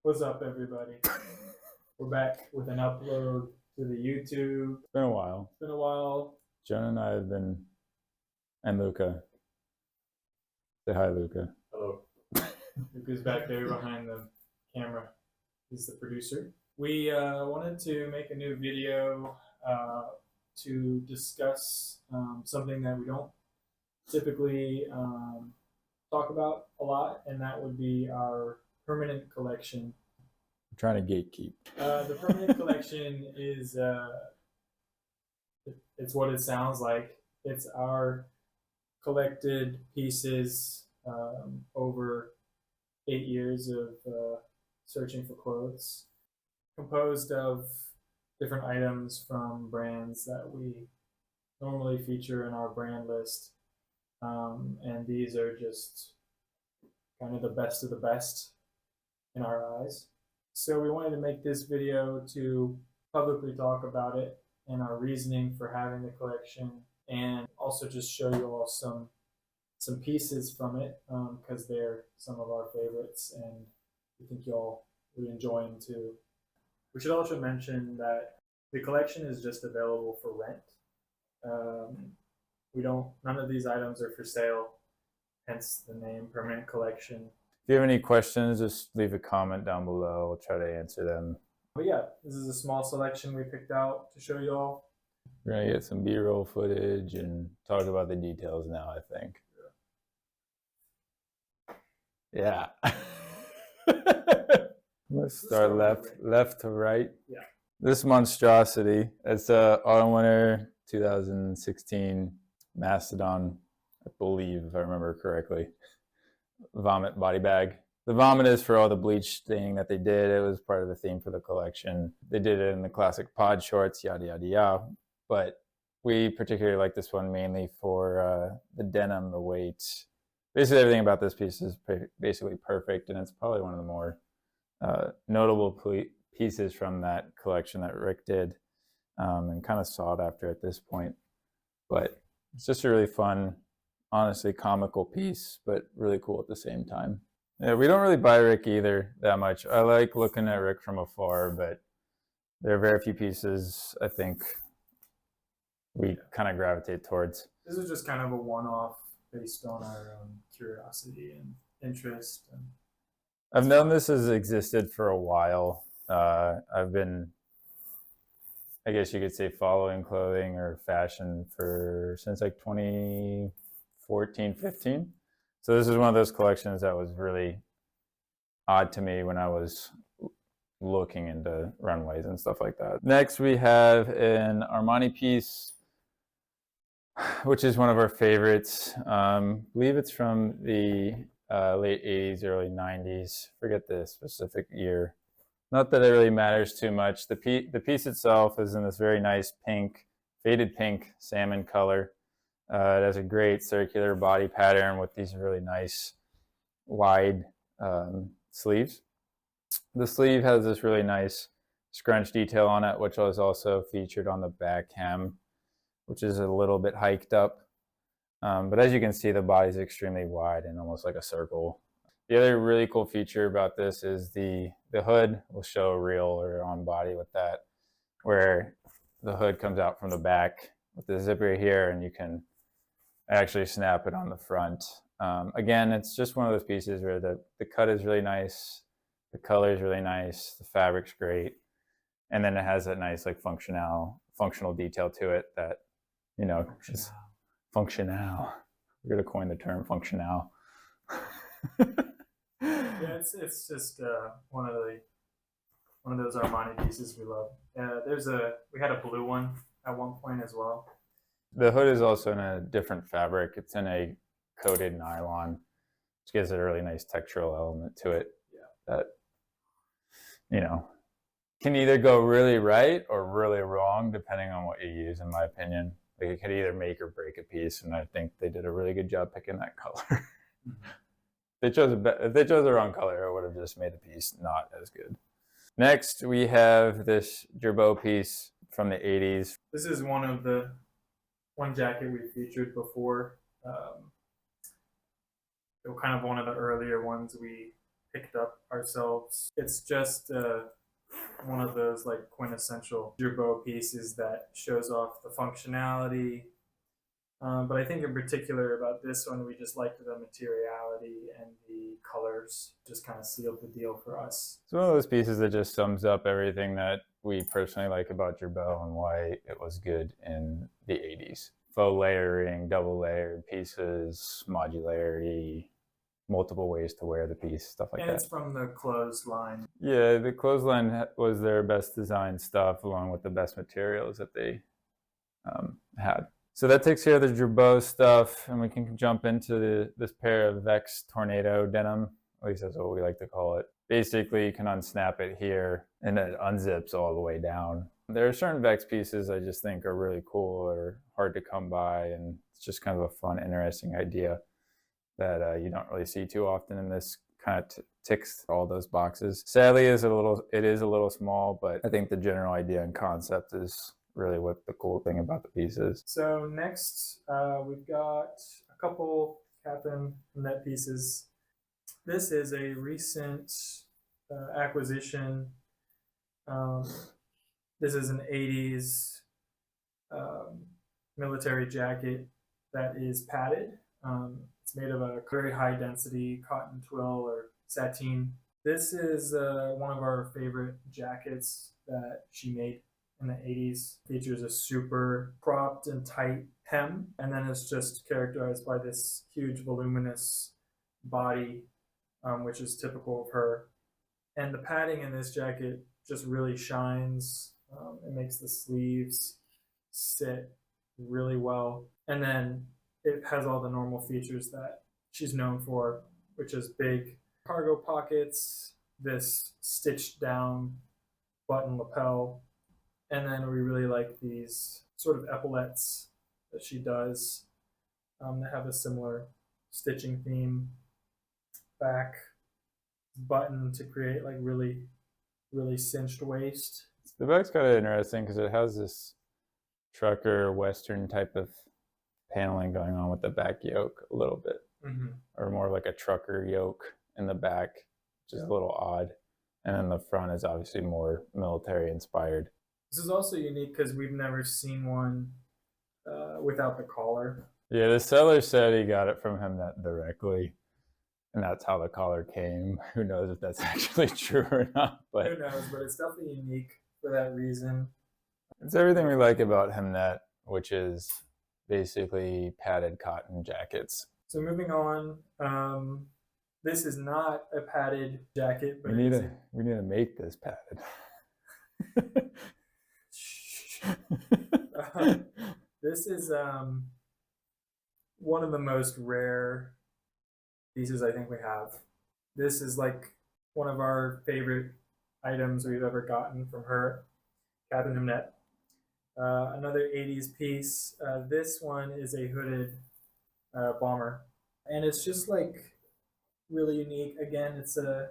What's up, everybody? We're back with an upload to the YouTube. It's been a while. It's been a while. Jonah and I have been, and Luca. Say hi, Luca. Hello. Luca's back there behind the camera. He's the producer. We wanted to make a new video to discuss something that we don't typically talk about a lot, and that would be our permanent collection. I'm trying to gatekeep. The permanent collection is it's what it sounds like. It's our collected pieces over 8 years of searching for clothes, composed of different items from brands that we normally feature in our brand list. And these are just kind of the best of the best in our eyes. So we wanted to make this video to publicly talk about it and our reasoning for having the collection, and also just show you all some pieces from it because they're some of our favorites and we think y'all would enjoy them too. We should also mention that the collection is just available for rent. None of these items are for sale, hence the name Permanent Collection. If you have any questions, just leave a comment down below. We'll try to answer them. But yeah, this is a small selection we picked out to show y'all. We're going to get some B-roll footage and talk about the details now, I think. Yeah. Let's start left to right. Yeah. This monstrosity, it's a autumn winter 2016 Mastodon, I believe, if I remember correctly, vomit body bag. The vomit is for all the bleach staining that they did. It was part of the theme for the collection. They did it in the classic pod shorts, yada, yada, yada. But we particularly like this one mainly for the denim, the weight. Basically, everything about this piece is basically perfect, and it's probably one of the more notable pieces from that collection that Rick did, and kind of sought after at this point. But it's just a really fun, honestly comical piece, but really cool at the same time. Yeah, we don't really buy Rick either that much. I like looking at Rick from afar, but there are very few pieces I think we kind of gravitate towards. This is just kind of a one-off based on our own curiosity and interest. And I've known this has existed for a while. I've been, I guess you could say, following clothing or fashion since like 2014, 15. So this is one of those collections that was really odd to me when I was looking into runways and stuff like that. Next, we have an Armani piece, which is one of our favorites. I believe it's from the late 80s, early 90s. Forget the specific year. Not that it really matters too much. The piece itself is in this very nice pink, faded pink salmon color. It has a great circular body pattern with these really nice wide sleeves. The sleeve has this really nice scrunch detail on it, which was also featured on the back hem, which is a little bit hiked up. But as you can see, the body is extremely wide and almost like a circle. The other really cool feature about this is the hood will show real or on body with that, where the hood comes out from the back with the zipper here, and you can actually snap it on the front. Again, it's just one of those pieces where the cut is really nice, the color is really nice, the fabric's great, and then it has that nice like functional detail to it that, you know, is functional. We're gonna coin the term functional. yeah, it's just one of those Armani pieces we love. We had a blue one at one point as well. The hood is also in a different fabric. It's in a coated nylon, which gives it a really nice textural element to it. Yeah. That, you know, can either go really right or really wrong depending on what you use, in my opinion. Like, it could either make or break a piece, and I think they did a really good job picking that color. Mm-hmm. If they chose the wrong color, it would have just made the piece not as good. Next, we have this Girbaud piece from the 80s. This is one jacket we featured before. Kind of one of the earlier ones we picked up ourselves. It's just one of those like quintessential Girbaud pieces that shows off the functionality. But I think in particular about this one, we just liked the materiality and the colors just kind of sealed the deal for us. It's one of those pieces that just sums up everything that we personally like about Girbaud and why it was good in the 80s. Faux layering, double layered pieces, modularity, multiple ways to wear the piece, stuff like that. And it's from the clothesline. Yeah, the clothesline was their best design stuff along with the best materials that they had. So that takes care of the Girbaud stuff, and we can jump into this pair of Vexed Tornado denim. At least that's what we like to call it. Basically, you can unsnap it here, and it unzips all the way down. There are certain Vexed pieces I just think are really cool or hard to come by, and it's just kind of a fun, interesting idea that you don't really see too often, and this kind of ticks all those boxes. Sadly, it is a little small, but I think the general idea and concept is really what the cool thing about the piece is. So next, we've got a couple Katharine Hamnett pieces. This is a recent acquisition. This is an 80s military jacket that is padded. It's made of a very high density cotton twill or sateen. This is one of our favorite jackets that she made in the 80s. Features a super cropped and tight hem, and then it's just characterized by this huge voluminous body, which is typical of her. And the padding in this jacket just really shines. It makes the sleeves sit really well. And then it has all the normal features that she's known for, which is big cargo pockets, this stitched down button lapel, and then we really like these sort of epaulettes that she does that have a similar stitching theme. Back button to create like really cinched waist. The back's kind of interesting because it has this trucker western type of paneling going on with the back yoke a little bit, or more like a trucker yoke in the back, which is a little odd. And then the front is obviously more military inspired. This is also unique because we've never seen one without the collar. Yeah, the seller said he got it from Hamnett directly, and that's how the collar came. Who knows if that's actually true or not? But who knows? But it's definitely unique for that reason. It's everything we like about Hamnett, which is basically padded cotton jackets. So moving on, this is not a padded jacket, but we need to make this padded. This is one of the most rare pieces I think we have. This is like one of our favorite items we've ever gotten from her, Katharine Hamnett. Another 80s piece. This one is a hooded bomber, and it's just like really unique. Again, it's a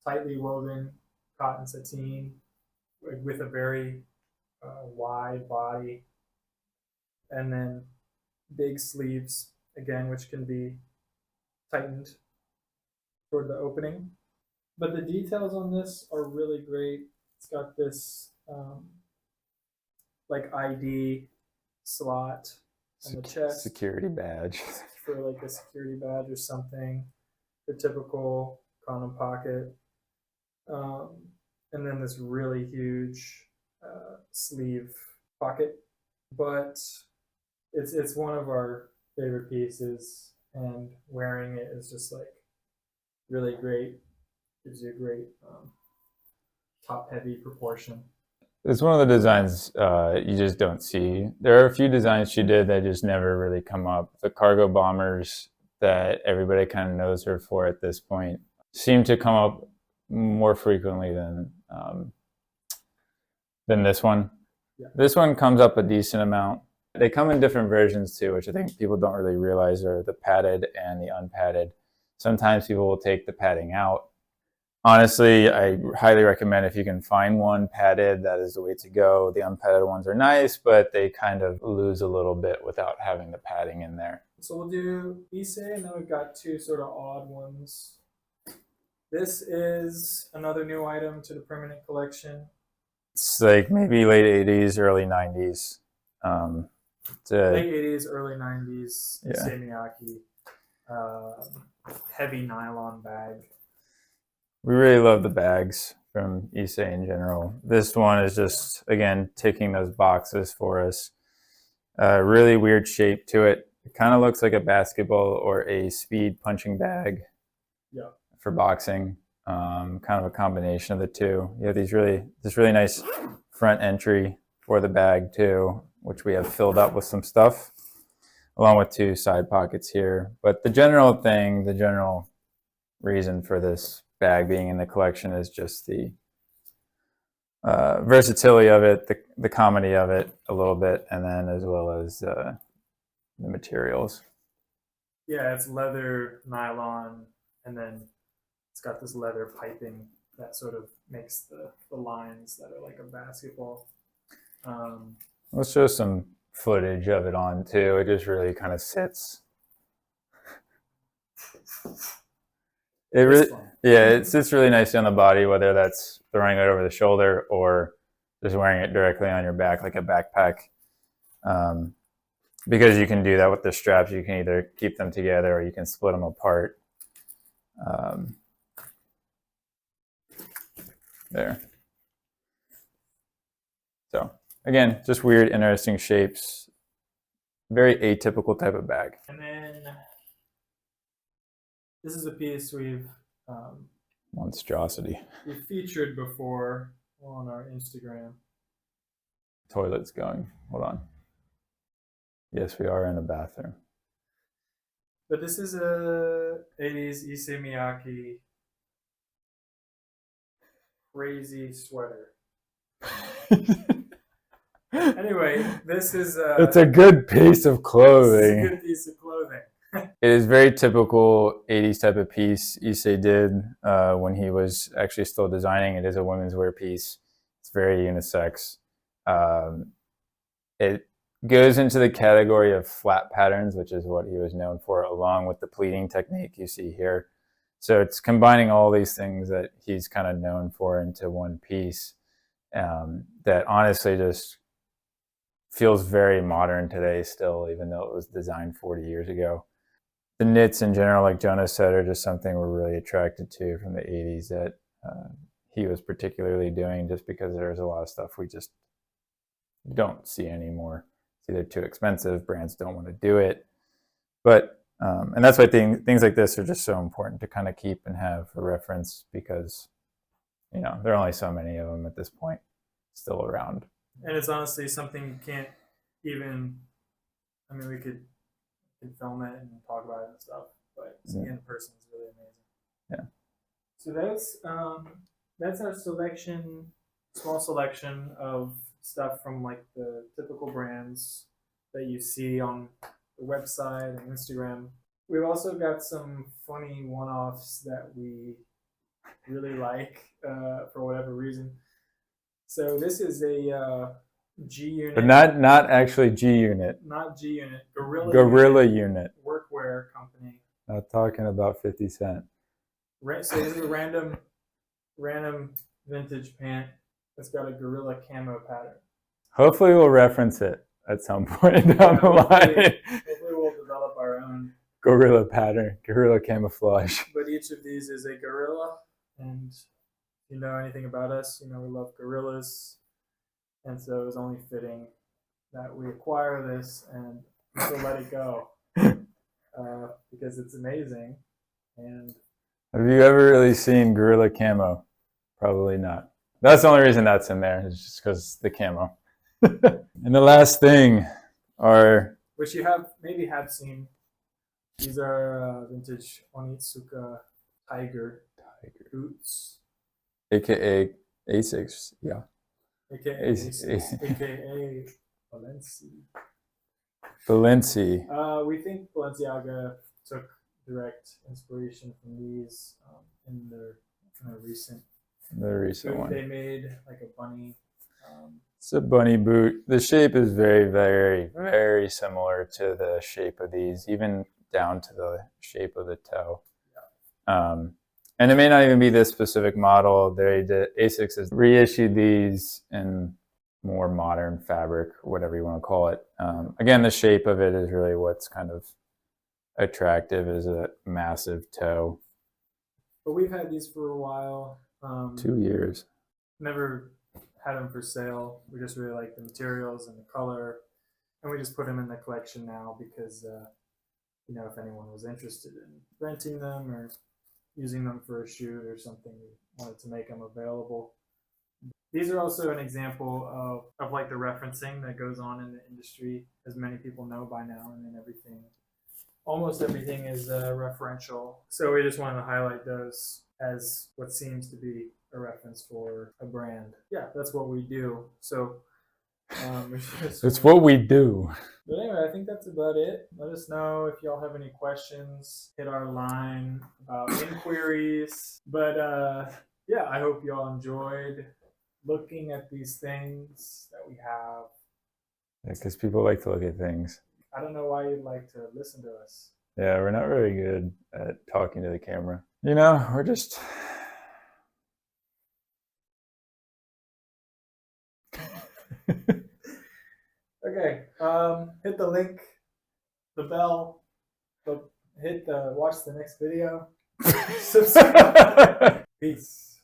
tightly woven cotton sateen with a very wide body, and then big sleeves again, which can be tightened toward the opening. But the details on this are really great. It's got this like ID slot on the chest, security badge for like a security badge or something. The typical condom pocket, and then this really huge sleeve pocket. But it's one of our favorite pieces, and wearing it is just like really great. Gives you a great top heavy proportion. It's one of the designs you just don't see. There are a few designs she did that just never really come up. The cargo bombers that everybody kind of knows her for at this point seem to come up more frequently than this one. Yeah. This one comes up a decent amount. They come in different versions too, which I think people don't really realize are the padded and the unpadded. Sometimes people will take the padding out. Honestly, I highly recommend if you can find one padded, that is the way to go. The unpadded ones are nice, but they kind of lose a little bit without having the padding in there. So we'll do Issey, and then we've got two sort of odd ones. This is another new item to the permanent collection. It's like maybe late 80s, early 90s. Late 80s, early 90s, Yeah. Issey Miyake, heavy nylon bag. We really love the bags from Issey in general. This one is just, again, ticking those boxes for us. Really weird shape to it. It kind of looks like a basketball or a speed punching bag Yeah. for boxing. Kind of a combination of the two. You have this really nice front entry for the bag too, which we have filled up with some stuff, along with two side pockets here. But the general reason for this bag being in the collection is just the versatility of it, the comedy of it a little bit, and then as well as the materials. Yeah, it's leather, nylon, and then it's got this leather piping that sort of makes the lines that are like a basketball. Let's show some footage of it on too. It just really kind of sits. It sits really nicely on the body, whether that's throwing it over the shoulder or just wearing it directly on your back like a backpack. Because you can do that with the straps, you can either keep them together or you can split them apart. There. So again, just weird, interesting shapes. Very atypical type of bag. And then this is a piece we've monstrosity. We've featured before on our Instagram. Toilet's going. Hold on. Yes, we are in a bathroom. But this is a 80s Issey Miyake crazy sweater. Anyway, this is it's a good piece of clothing. It's a good piece of clothing. It is very typical 80s type of piece Issey did when he was actually still designing. It is a women's wear piece. It's very unisex. It goes into the category of flat patterns, which is what he was known for, along with the pleating technique you see here. So it's combining all these things that he's kind of known for into one piece that honestly just feels very modern today still, even though it was designed 40 years ago. The knits in general, like Jonah said, are just something we're really attracted to from the 80s that he was particularly doing, just because there's a lot of stuff we just don't see anymore. It's either too expensive, brands don't want to do it. But, and that's why things like this are just so important to kind of keep and have a reference, because, you know, there are only so many of them at this point still around. And it's honestly something you can't even, I mean, we could film it and talk about it and stuff, but seeing it in person is really amazing. Yeah. So that's our selection, small selection of stuff from like the typical brands that you see on the website and Instagram. We've also got some funny one-offs that we really like for whatever reason. So this is a G Unit, but not actually G Unit. Not G Unit. Gorilla Unit. Workwear company. Not talking about 50 Cent. So this is a random vintage pant that's got a gorilla camo pattern. Hopefully we'll reference it at some point down the line. Hopefully we'll develop our own gorilla pattern, gorilla camouflage. But each of these is a gorilla, and if you know anything about us, you know we love gorillas. And so it was only fitting that we acquire this and to let it go because it's amazing. And have you ever really seen gorilla camo? Probably not. That's the only reason that's in there, is just because the camo. And the last thing are, which you maybe have seen. These are vintage Onitsuka Tiger boots, aka Asics, yeah. AKA Balenci. We think Balenciaga took direct inspiration from these in their kind of recent one. They made like a bunny. It's a bunny boot. The shape is very, very, very similar to the shape of these, even down to the shape of the toe. Yeah. And it may not even be this specific model. Asics has reissued these in more modern fabric, whatever you want to call it. Again, the shape of it is really what's kind of attractive, is a massive toe. But we've had these for a while. 2 years. Never had them for sale. We just really like the materials and the color, and we just put them in the collection now because if anyone was interested in renting them or using them for a shoot or something, we wanted to make them available. These are also an example of like the referencing that goes on in the industry, as many people know by now. I mean, almost everything is referential. So we just wanted to highlight those as what seems to be a reference for a brand. Yeah, that's what we do. So it's what we do. But anyway, I think that's about it. Let us know if y'all have any questions. Hit our line about inquiries. But yeah, I hope y'all enjoyed looking at these things that we have. Yeah, because people like to look at things. I don't know why you'd like to listen to us. Yeah, we're not really good at talking to the camera. We're just... Okay, hit the link, the bell, watch the next video, subscribe. Peace.